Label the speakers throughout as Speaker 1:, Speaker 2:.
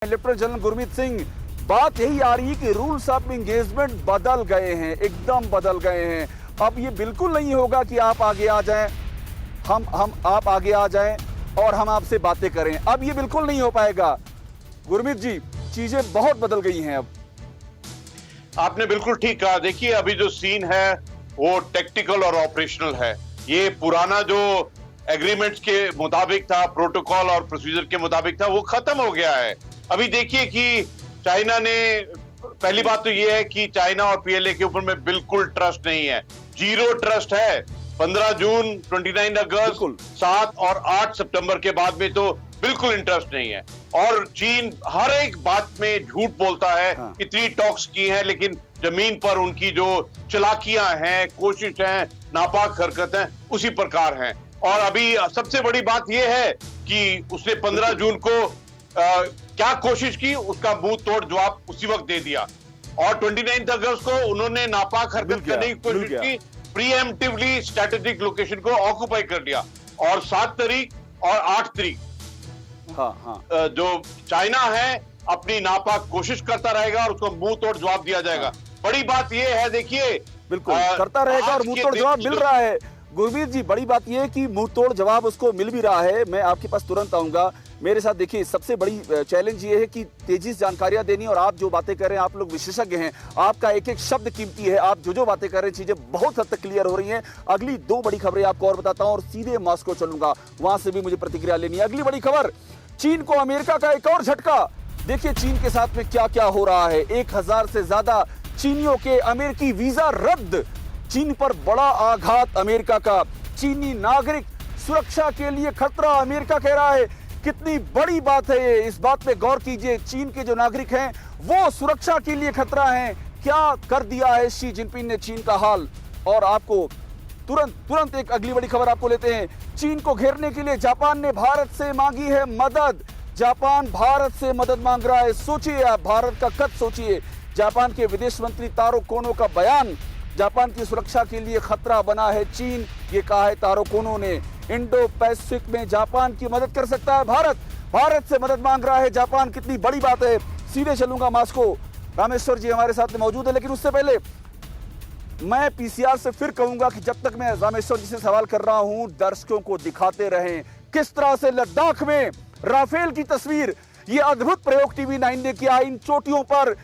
Speaker 1: Lieutenant general Gurmeet Singh, बात यही आ रही है कि रूल्स ऑफ एंगेजमेंट बदल गए हैं, एकदम बदल गए हैं। अब ये बिल्कुल नहीं होगा कि आप आगे आ जाएं, आप आगे आ जाएं और हम आपसे बातें करें। अब ये बिल्कुल नहीं हो पाएगा। गुरमीत जी, चीजें बहुत बदल गई हैं अब।
Speaker 2: आपने बिल्कुल ठीक कहा। देखिए, अभी जो सीन है वो टेक्टिकल और ऑपरेशनल है। ये पुराना जो एग्रीमेंट्स के मुताबिक था, प्रोटोकॉल और प्रोसीजर के मुताबिक था, वो खत्म हो गया है। अभी देखिए कि चाइना ने, पहली बात तो ये है कि चाइना और पीएलए के ऊपर में बिल्कुल ट्रस्ट नहीं है, जीरो ट्रस्ट है। 15 जून, 29 अगस्त, 7 और 8 सितंबर के बाद में तो बिल्कुल इंटरेस्ट नहीं है। और चीन हर एक बात में झूठ बोलता है। इतनी टॉक्स की है, लेकिन जमीन पर उनकी जो चालाकियां हैं, कोशिश है, नापाक हरकतें उसी प्रकार हैं। और अभी सबसे बड़ी बात यह है कि उसने 15 जून को क्या कोशिश की, उसका मुंह तोड़ जवाब उसी वक्त दे दिया। और 29 अगस्त को उन्होंने नापाक हरकत करने की कोशिश की, प्रीएम्प्टिवली स्ट्रेटेजिक लोकेशन को ऑक्युपाई कर लिया। और 7 तारीख और 8 तारीख जो चाइना है अपनी नापाक कोशिश करता रहेगा और उसको मुंह तोड़ जवाब दिया जाएगा। बड़ी बात यह है, देखिए,
Speaker 1: बिल्कुल करता रहेगा और मुंह तोड़ जवाब मिल रहा है। गुरमीत जी, बड़ी बात यह है कि मुंह तोड़ जवाब उसको मिल भी रहा है। मैं आपके पास तुरंत आऊंगा। मेरे साथ देखिए, सबसे बड़ी चैलेंज ये है कि तेजी से जानकारियां देनी, और आप जो बातें कर रहे हैं, आप लोग विशेषज्ञ हैं, आपका एक एक शब्द कीमती है। आप जो बातें कर रहे हैं, चीजें बहुत हद तक क्लियर हो रही हैं। अगली 2 बड़ी खबरें आपको और बताता हूं और सीधे मॉस्को चलूंगा, वहां से भी मुझे प्रतिक्रिया लेनी है। अगली बड़ी खबर, चीन को अमेरिका का एक और झटका। देखिए चीन के साथ में क्या क्या हो रहा है। 1000 से ज्यादा चीनियों के अमेरिकी वीजा रद्द। चीन पर बड़ा आघात अमेरिका का। चीनी नागरिक सुरक्षा के लिए खतरा, अमेरिका कह रहा है। कितनी बड़ी बात है ये, इस बात पे गौर कीजिए। चीन के जो नागरिक हैं वो सुरक्षा के लिए खतरा हैं। क्या कर दिया है शी जिनपिंग ने चीन का हाल। और आपको तुरंत एक अगली बड़ी खबर आपको लेते हैं। चीन को घेरने के लिए जापान ने भारत से मांगी है मदद। जापान भारत से मदद मांग रहा है। सोचिए आप, भारत का कद सोचिए। जापान के विदेश मंत्री तारो कोनो का बयान, जापान की सुरक्षा के लिए खतरा बना है चीन, ये कहा है तारो कोनो ने। इंडो पैसिफिक में जापान की मदद कर सकता है भारत से मदद मांग रहा है जापान। कितनी बड़ी बात है। सीधे चलूंगा मॉस्को, रामेश्वर जी हमारे साथ में मौजूद है। लेकिन उससे पहले मैं पीसीआर से फिर कहूंगा कि जब तक मैं रामेश्वर जी से सवाल कर रहा हूं, दर्शकों को दिखाते रहें किस तरह से लद्दाख में राफेल की तस्वीर। ये अद्भुत प्रयोग TV9 ने किया। इन चोटियों पर,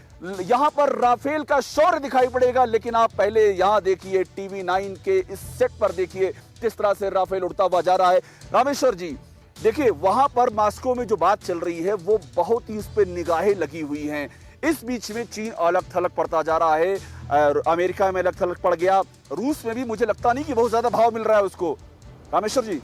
Speaker 1: यहां पर राफेल का शौर्य दिखाई पड़ेगा। लेकिन आप पहले यहां देखिए, TV9 के इस सेट पर देखिए किस तरह से राफेल उड़ता हुआ जा रहा है। रामेश्वर जी, देखिए वहां पर मॉस्को में जो बात चल रही है वो बहुत ही उस पर निगाहें लगी हुई हैं। इस बीच में चीन अलग थलग पड़ता जा रहा है और अमेरिका में अलग थलग पड़ गया। रूस में भी मुझे लगता नहीं कि बहुत ज्यादा भाव मिल रहा है उसको। रामेश्वर जी,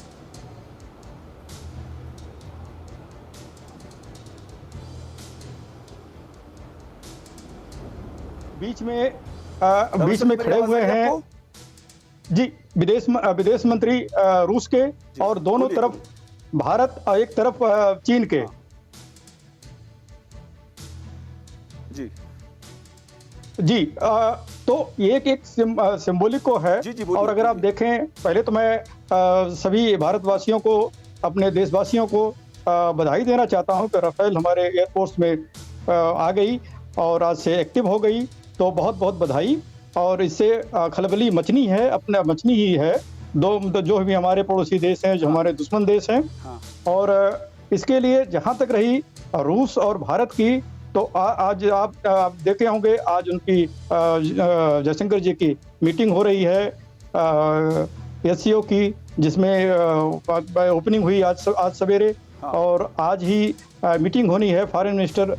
Speaker 3: बीच में खड़े हुए हैं जी विदेश मंत्री रूस के, और दोनों तरफ भारत और एक तरफ चीन के। जी तो एक सिंबॉलिक को है। और अगर आप देखें, पहले तो मैं सभी भारतवासियों को, अपने देशवासियों को बधाई देना चाहता हूं कि राफेल हमारे एयरफोर्स में आ गई और आज से एक्टिव हो गई, तो बहुत बहुत बधाई। और इससे खलबली मचनी ही है जो भी हमारे पड़ोसी देश हैं, जो हमारे दुश्मन देश हैं। और इसके लिए जहां तक रही रूस और भारत की, तो आज आप देखे होंगे, आज उनकी जयशंकर जी की मीटिंग हो रही है SCO की, जिसमें ओपनिंग हुई आज सवेरे। और आज ही मीटिंग होनी है फॉरेन मिनिस्टर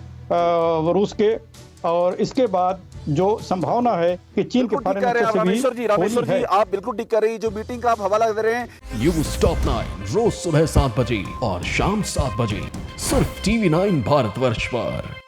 Speaker 3: रूस के। और इसके बाद जो संभावना है कि चीन के फॉरेन मिनिस्टर से भी
Speaker 1: रामेश्वर जी, आप बिल्कुल ठीक कर रही है। जो मीटिंग का आप हवाला दे रहे हैं,
Speaker 4: न्यूज़ टॉप 9 रोज सुबह 7 बजे और शाम 7 बजे सिर्फ TV9 भारतवर्ष पर।